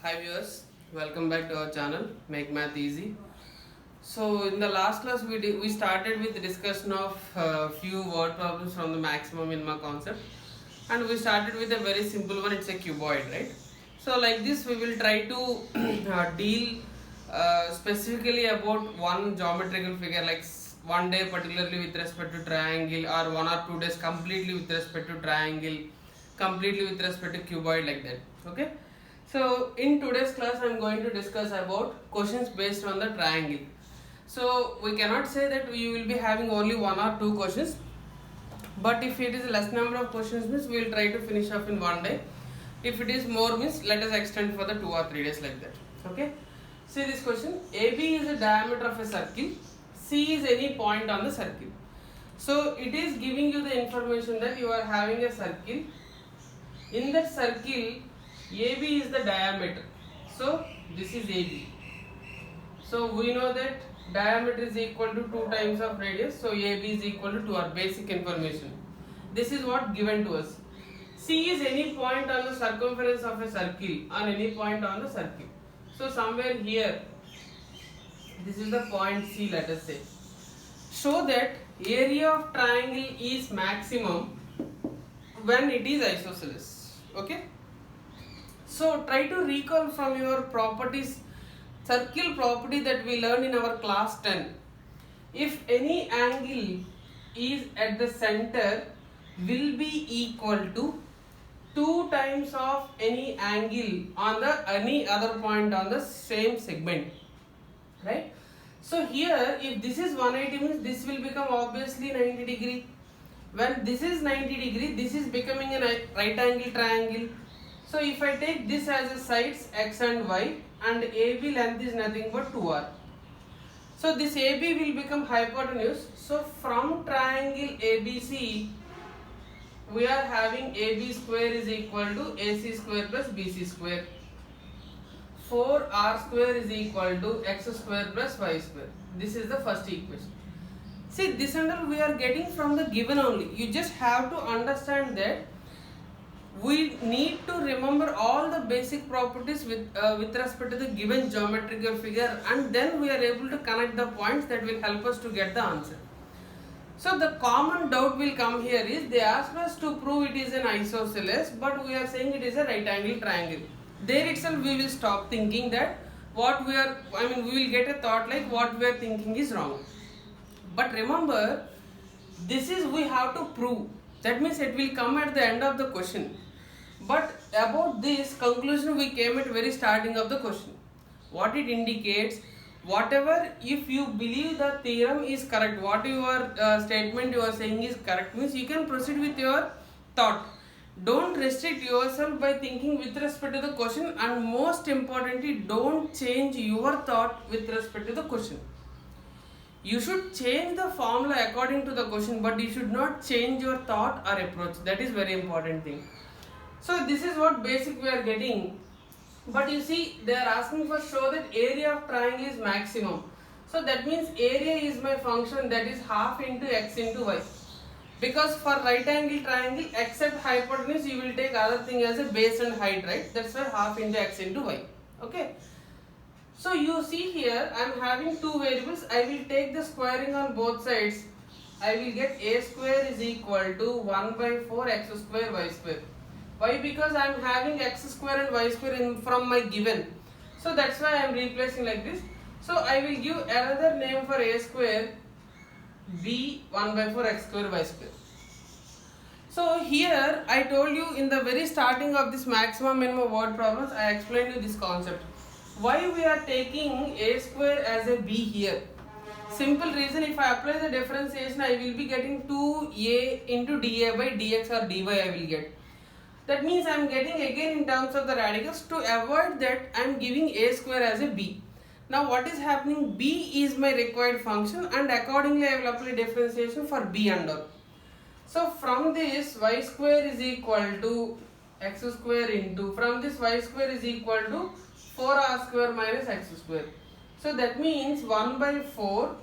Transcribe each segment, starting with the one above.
Hi viewers, welcome back to our channel Make Math Easy. So in the last class we started with the discussion of few word problems from the maximum minima concept, and we started with a very simple one. It's a cuboid, right? So like this we will try to deal specifically about one geometrical figure, like one day particularly with respect to triangle, or 1 or 2 days completely with respect to triangle, completely with respect to cuboid, like that. Okay. So in today's class I am going to discuss about questions based on the triangle. So we cannot say that we will be having only 1 or 2 questions, but if it is less number of questions means we will try to finish off in one day. If it is more means let us extend for the 2 or 3 days, like that. Okay. See this question. AB is the diameter of a circle. C is any point on the circle. So it is giving you the information that you are having a circle. In that circle, AB is the diameter. So this is AB. So we know that diameter is equal to 2 times of radius. So AB is equal to 2, our basic information. This is what given to us. C is any point on the circumference of a circle, on any point on the circle. So somewhere here, this is the point C, let us say. Show that area of triangle is maximum when it is isosceles. Okay. So try to recall from your properties, circle property that we learned in our class 10. If any angle is at the center will be equal to 2 times of any angle on the any other point on the same segment, right? So here if this is 180 means this will become obviously 90 degree. When this is 90 degree, this is becoming a right angle triangle. So if I take this as a sides x and y, and AB length is nothing but 2r. So this AB will become hypotenuse. So from triangle ABC, we are having AB square is equal to AC square plus BC square. 4r square is equal to x square plus y square. This is the first equation. See, this and all we are getting from the given only. You just have to understand that we need to remember all the basic properties with respect to the given geometrical figure, and then we are able to connect the points that will help us to get the answer. So the common doubt will come here is they ask us to prove it is an isosceles, but we are saying it is a right angle triangle. There itself we will stop thinking that what we are, we will get a thought like what we are thinking is wrong. But remember, this is we have to prove. That means it will come at the end of the question. But about this conclusion we came at very starting of the question. What it indicates, whatever, if you believe the theorem is correct, what your statement you are saying is correct, means you can proceed with your thought. Don't restrict yourself by thinking with respect to the question, and most importantly, don't change your thought with respect to the question. You should change the formula according to the question, but you should not change your thought or approach. That is very important thing. So this is what basic we are getting. But you see, they are asking for show that area of triangle is maximum. So that means area is my function, that is half into x into y. Because for right angle triangle, except hypotenuse, you will take other thing as a base and height, right? That's why half into x into y. Okay. So you see here, I am having 2 variables. I will take the squaring on both sides. I will get a square is equal to 1 by 4 x square y square. Why? Because I am having x square and y square from my given. So that's why I am replacing like this. So I will give another name for a square, b 1 by 4 x square y square. So here I told you in the very starting of this maximum minimum word problems, I explained you this concept. Why we are taking a square as a b here? Simple reason, if I apply the differentiation, I will be getting 2a into dA by dx or dy I will get. That means I am getting again in terms of the radicals. To avoid that, I am giving a square as a b. Now what is happening? B is my required function, and accordingly I will apply differentiation for b and all. So from this y square is equal to x square into, from this y square is equal to 4r square minus x square. So that means 1 by 4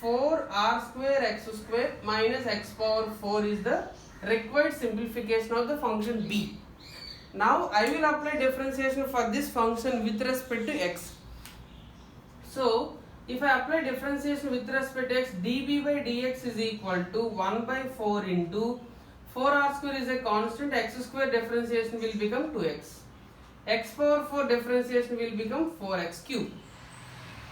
4r square x square minus x power 4 is the required simplification of the function b. Now I will apply differentiation for this function with respect to x. So if I apply differentiation with respect to x, dB by dx is equal to 1 by 4 into 4r square is a constant, x square differentiation will become 2x. X power 4 differentiation will become 4x cube.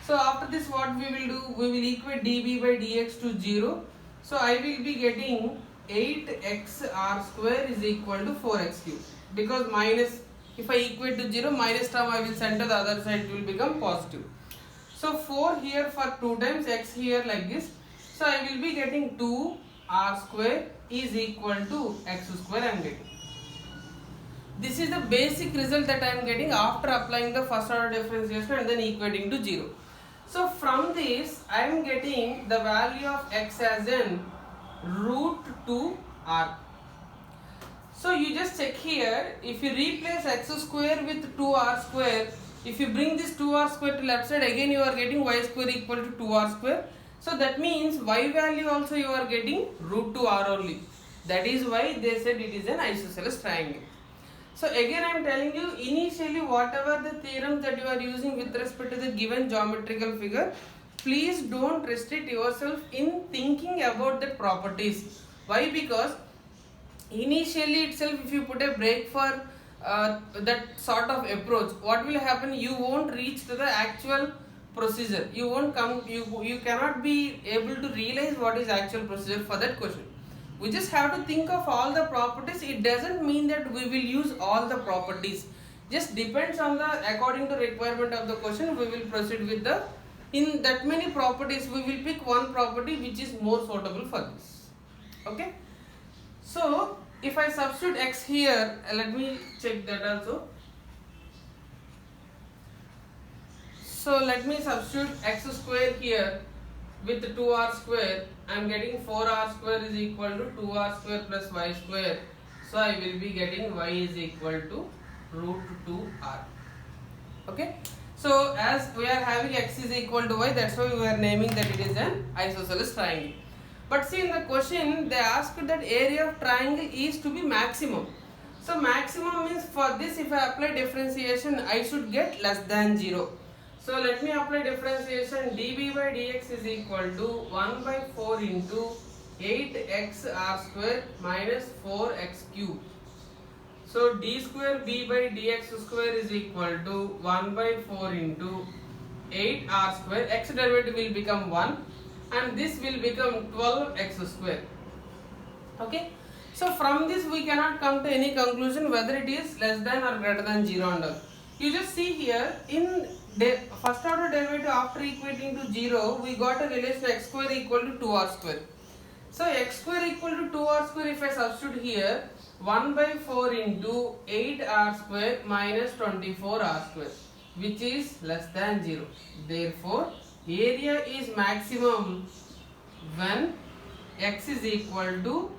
So after this what we will do? We will equate dB by dx to 0. So I will be getting 8xr square is equal to 4x cube. Because minus, if I equate to 0, minus term I will send to the other side, it will become positive. So 4 here for 2 times, x here like this. So I will be getting 2r square is equal to x square I am getting. This is the basic result that I am getting after applying the first order differentiation and then equating to 0. So from this I am getting the value of x as in root 2r. So you just check here, if you replace x square with 2r square, if you bring this 2r square to left side, again you are getting y square equal to 2r square. So that means y value also you are getting root 2r only. That is why they said it is an isosceles triangle. So again I am telling you, initially whatever the theorems that you are using with respect to the given geometrical figure, please don't restrict yourself in thinking about the properties. Why? Because initially itself if you put a break for that sort of approach, what will happen? You won't reach to the actual procedure. You won't come, you cannot be able to realize what is actual procedure for that question. We just have to think of all the properties. It doesn't mean that we will use all the properties. Just depends on the according to requirement of the question. We will proceed with the, in that many properties we will pick one property which is more suitable for this. Okay. So if I substitute x here, let me check that also. So let me substitute x square here with 2r square. I am getting 4r square is equal to 2r square plus y square. So I will be getting y is equal to root 2r. Okay. So as we are having x is equal to y, that's why we are naming that it is an isosceles triangle. But see, in the question they asked that area of triangle is to be maximum. So maximum means for this if I apply differentiation I should get less than 0. So let me apply differentiation. dB by dx is equal to 1 by 4 into 8x r square minus 4x cube. So d square b by dx square is equal to 1 by 4 into 8r square. X derivative will become 1 and this will become 12x square. Okay. So from this we cannot come to any conclusion whether it is less than or greater than 0 and all. You just see here in first order derivative after equating to 0 we got a relation x square equal to 2r square. So x square equal to 2r square, if I substitute here 1 by 4 into 8r square minus 24r square, which is less than 0. Therefore area is maximum when x is equal to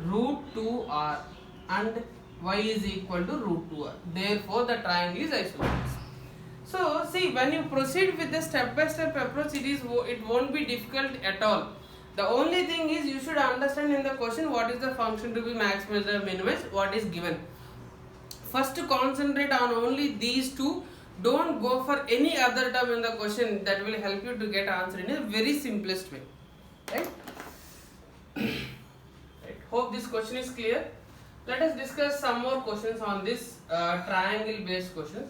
root 2r and y is equal to root 2r. Therefore the triangle is isosceles. So see, when you proceed with the step-by-step approach, it won't be difficult at all. The only thing is you should understand in the question what is the function to be maximized or minimized, what is given. First concentrate on only these two. Don't go for any other term in the question. That will help you to get answer in a very simplest way. Right? Right. Hope this question is clear. Let us discuss some more questions on this triangle based questions.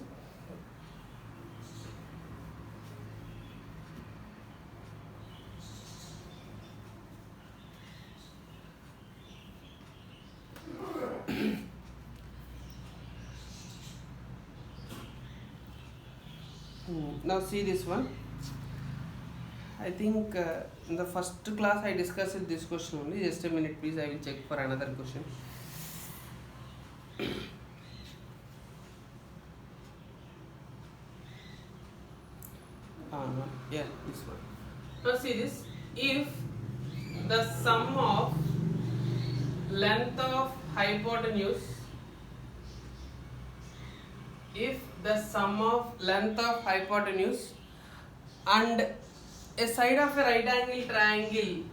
Now see this one. I think in the first class I discussed this question only. Just a minute please, I will check for another question. Yeah, this one. Now see this. If the sum of length of hypotenuse, if the sum of length of hypotenuse and a side of a right angle triangle,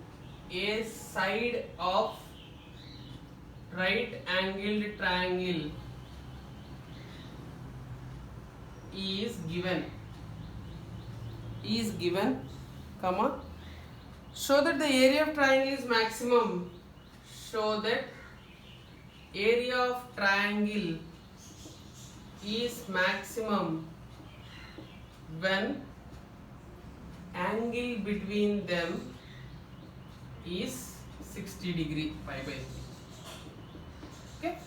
a side of right angled triangle given, comma, show that the area of triangle is maximum. Show that area of triangle is maximum when angle between them is 60 degree pi by 3. Okay.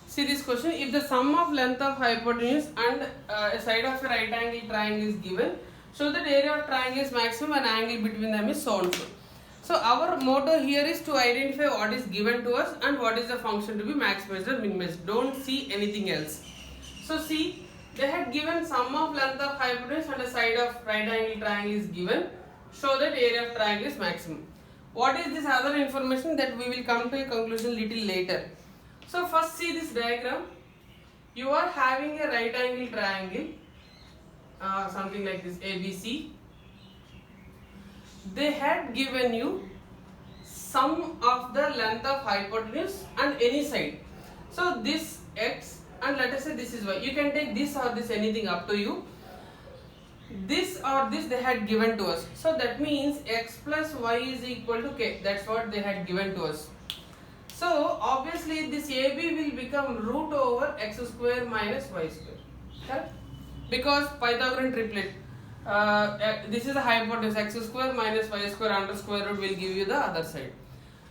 See this question. If the sum of length of hypotenuse and a side of a right angle triangle is given, so that area of triangle is maximum and angle between them is so and so. So our motto here is to identify what is given to us and what is the function to be maximized or minimized. Don't see anything else. So see, they had given sum of length of hypotenuse and a side of right angle triangle is given. Show that area of triangle is maximum. What is this other information that we will come to a conclusion little later. So first see this diagram. You are having a right angle triangle, something like this ABC. They had given you sum of the length of hypotenuse and any side. So this x and let us say this is y. You can take this or this, anything up to you. This or this they had given to us. So that means x plus y is equal to k. That's what they had given to us. So obviously this AB will become root over x square minus y square. Correct? Because Pythagorean triplet. This is the hypotenuse, x square minus y square under square root will give you the other side.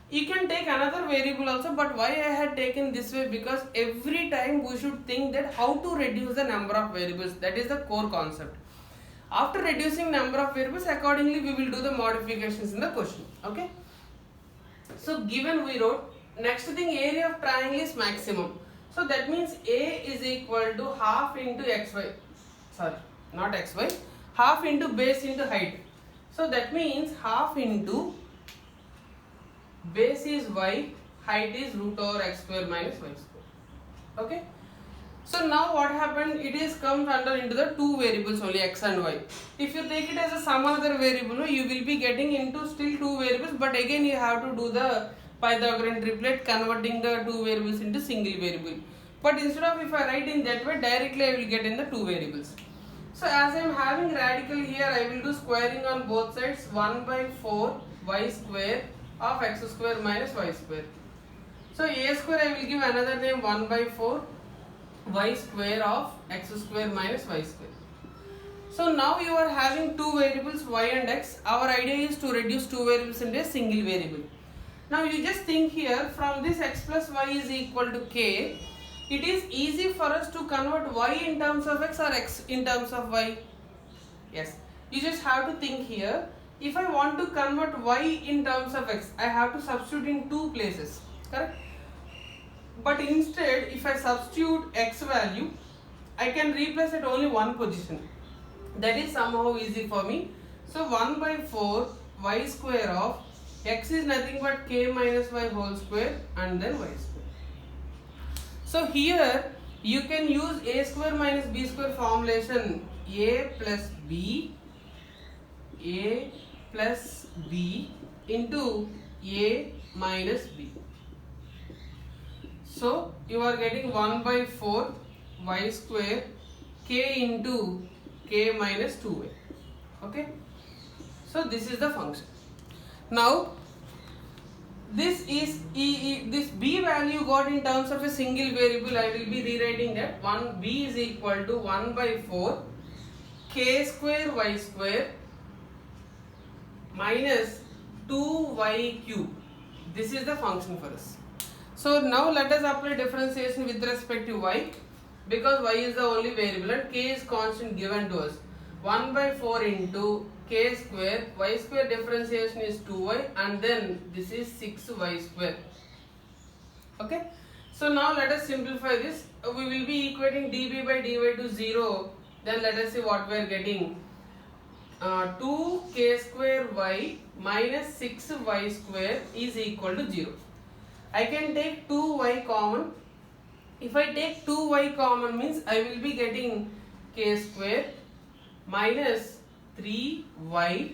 You can take another variable also, but why I had taken this way? Because every time we should think that how to reduce the number of variables. That is the core concept. After reducing number of variables, accordingly we will do the modifications in the question. Okay. So given we wrote, next thing area of triangle is maximum. So that means A is equal to half into xy. Sorry, not xy. Half into base into height. So that means half into base is y, height is root over x square minus y square. Okay. So now what happened? It is comes under into the two variables only, x and y. If you take it as a some other variable, you will be getting into still two variables, but again you have to do the Pythagorean triplet, converting the two variables into single variable. But instead of if I write in that way, directly I will get in the two variables. So as I am having radical here, I will do squaring on both sides. 1 by 4 y square of x square minus y square. So a square I will give another name 1 by 4 y square of x square minus y square. So now you are having two variables y and x. Our idea is to reduce two variables into a single variable. Now you just think here, from this x plus y is equal to k, it is easy for us to convert y in terms of x or x in terms of y. Yes, you just have to think here. If I want to convert y in terms of x, I have to substitute in two places, correct? But instead, if I substitute x value, I can replace at only one position. That is somehow easy for me. So 1 by 4 y square of x is nothing but k minus y whole square and then y square. So here you can use a square minus b square formulation, a plus b into a minus b. So you are getting 1 by 4 y square k into k minus 2y. Okay. So this is the function. Now this is this b value got in terms of a single variable. I will be rewriting that. 1b is equal to 1 by 4 k square y square minus 2y cube. This is the function for us. So now let us apply differentiation with respect to y, because y is the only variable and k is constant given to us. 1 by 4 into k square, y square differentiation is 2y and then this is 6y square. Okay. So now let us simplify this. We will be equating db by dy to 0. Then let us see what we are getting. 2k square y minus 6y square is equal to 0. I can take 2y common. If I take 2y common means I will be getting k square minus 3y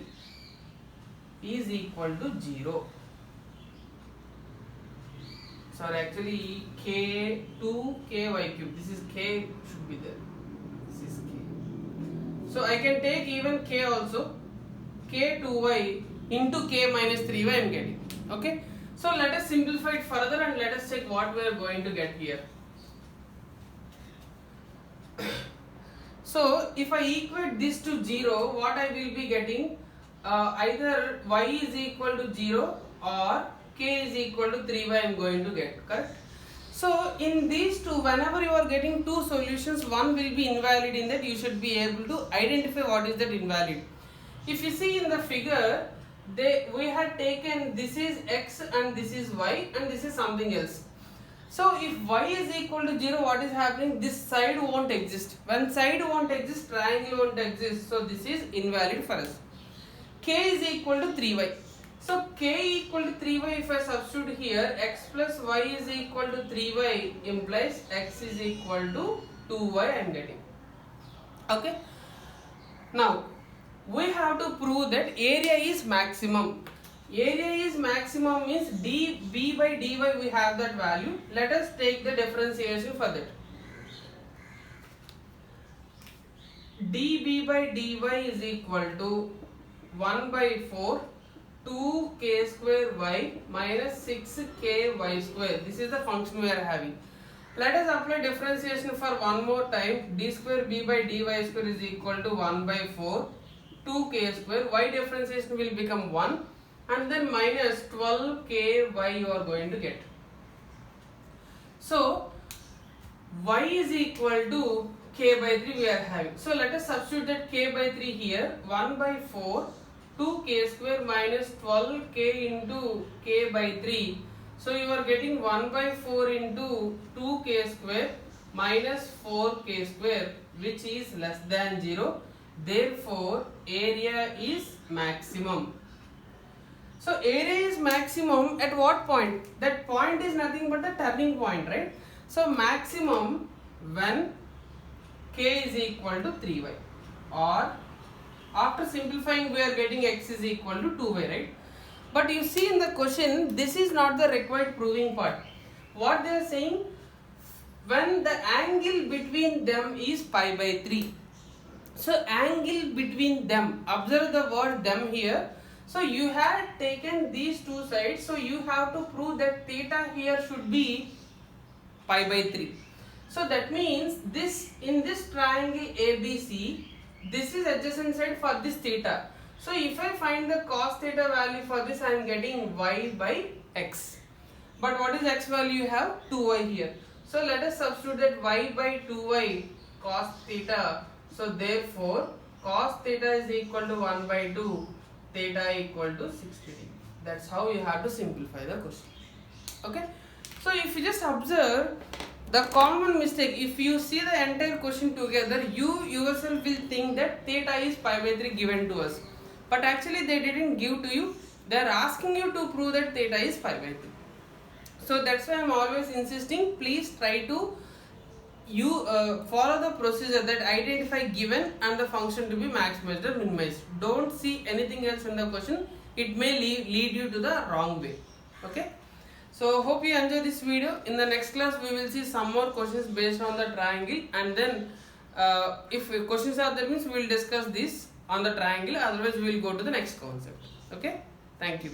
is equal to 0. Sorry, actually k 2ky cube. This is k should be there. This is k. So I can take even k also, k 2y into k minus 3y I am getting. Okay. So let us simplify it further and let us check what we are going to get here. So if I equate this to 0, what I will be getting, either y is equal to 0 or k is equal to 3y I am going to get, correct? So in these two, whenever you are getting two solutions, one will be invalid. In that you should be able to identify what is that invalid. If you see in the figure, we had taken this is x and this is y and this is something else. So if y is equal to 0, what is happening? This side won't exist. When side won't exist, triangle won't exist. So this is invalid for us. K is equal to 3y. So k equal to 3y, if I substitute here, x plus y is equal to 3y implies x is equal to 2y I am getting. Okay. Now we have to prove that area is maximum. Area is maximum means db by dy we have that value. Let us take the differentiation for that. db by dy is equal to 1 by 4 2k square y minus 6k y square. This is the function we are having. Let us apply differentiation for one more time. D square b by dy square is equal to 1 by 4 2k square. Y differentiation will become 1 and then minus 12ky you are going to get. So y is equal to k by 3 we are having. So let us substitute that k by 3 here. 1 by 4 2k square minus 12k into k by 3. So you are getting 1 by 4 into 2k square minus 4k square, which is less than 0. Therefore area is maximum. So area is maximum at what point? That point is nothing but the turning point, right? So maximum when k is equal to 3y, or after simplifying we are getting x is equal to 2y, right? But you see in the question, this is not the required proving part. What they are saying, when the angle between them is pi by 3. So angle between them, observe the word them here. So you had taken these two sides, so you have to prove that theta here should be pi by 3. So that means this, in this triangle ABC, this is adjacent side for this theta. So if I find the cos theta value for this, I am getting y by x. But what is x value? You have 2y here. So let us substitute that y by 2y cos theta. So therefore cos theta is equal to 1 by 2, theta equal to 60 degree. That's how you have to simplify the question. Okay. So if you just observe the common mistake, if you see the entire question together, you yourself will think that theta is pi by 3 given to us. But actually they didn't give to you. They are asking you to prove that theta is pi by 3. So that's why I am always insisting, please try to follow the procedure, that identify given and the function to be maximized or minimized. Don't see anything else in the question. It may lead you to the wrong way. Okay. So hope you enjoy this video. In the next class we will see some more questions based on the triangle, and then if questions are there means we will discuss this on the triangle, otherwise we will go to the next concept. Okay. Thank you.